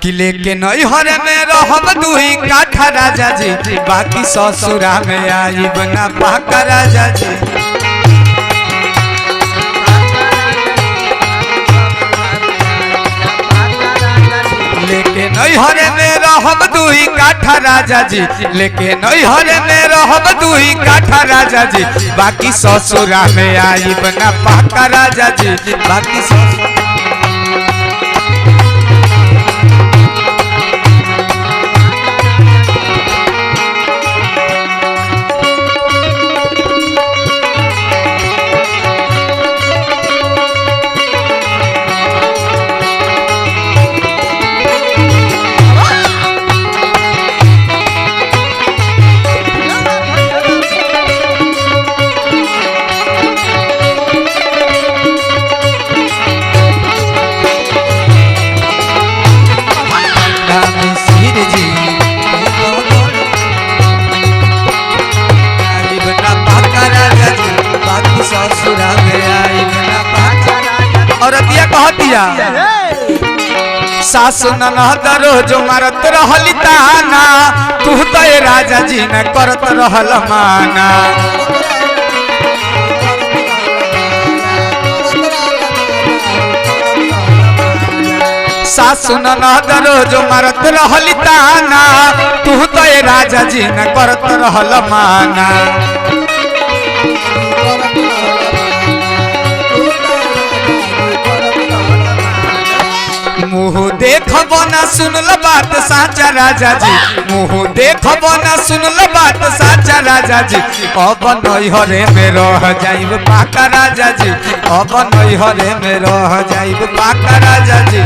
कि लेके नैहर में रहब दुही काठा राजा जी, बाकी ससुरा में आइब ना पाका राजा जी। लेके नैहर में रहब दुही काठा राजा जी, लेके नैहर में रहब दुही काठा राजा जी, बाकी ससुरा में आइब ना पाका राजा जी, बाकी ससुरा। औरतिया कहतिया सासु ननद रोज मारत रहली ताना, तू तो राजा जी न करत रहल माना। सासु ननद रोज मारत रहली ताना, तू तो राजा जी न करत रहल माना। मुँह देखब ना सुनल बात साचा राजा जी, मुँह देखब ना सुनल बात साचा राजा जी, अब नैहरे में रह जाइब पाका राजा जी, अब नैहरे में रह जाइब पाका राजा जी।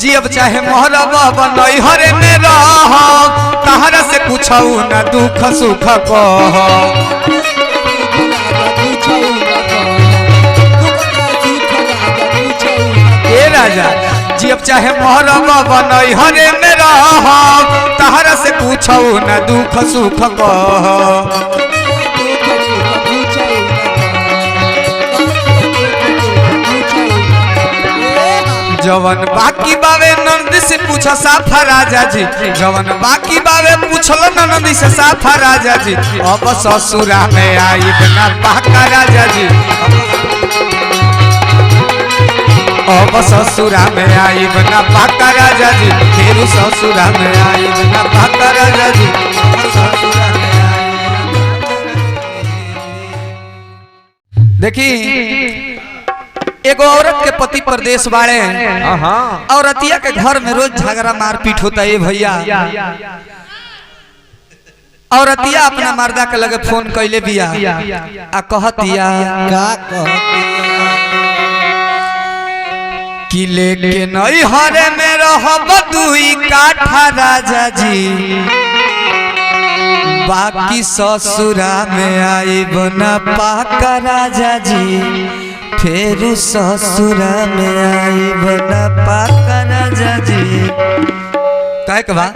जी अब चाहे मोहरब नैहरे में रह, तहरा से पूछऊ न दुख सुख कह। ए राजा जी अब चाहे मोहरब नैहरे में रह, तहरा से पूछऊ न दुख सुख कह। जवन बाकी बावे नंद से पूछा साफा राजा जी, जवन बाकी बावे पूछल नंद से साफा राजा जी, अब ससुरा में आइब ना पाका राजा जी, अब ससुरा में आइब ना पाका राजा जी, फिर ससुरा में आइब ना पाका राजा जी, ससुरा में आइब। देखी एगो औरत के पति परदेश बाड़े, औरतिया के घर में रोज झगड़ा मारपीट होता है भैया। औरतिया अपना मर्दा के लगे फोन कैले बिया आ कहतिया कि लेके नैहरे में रहब दुही काठा राजा जी, बाकी ससुरा में आइब ना पाका राजा जी, फेरू ससुरा में आइब ना पाका राजा जी। काहे के बा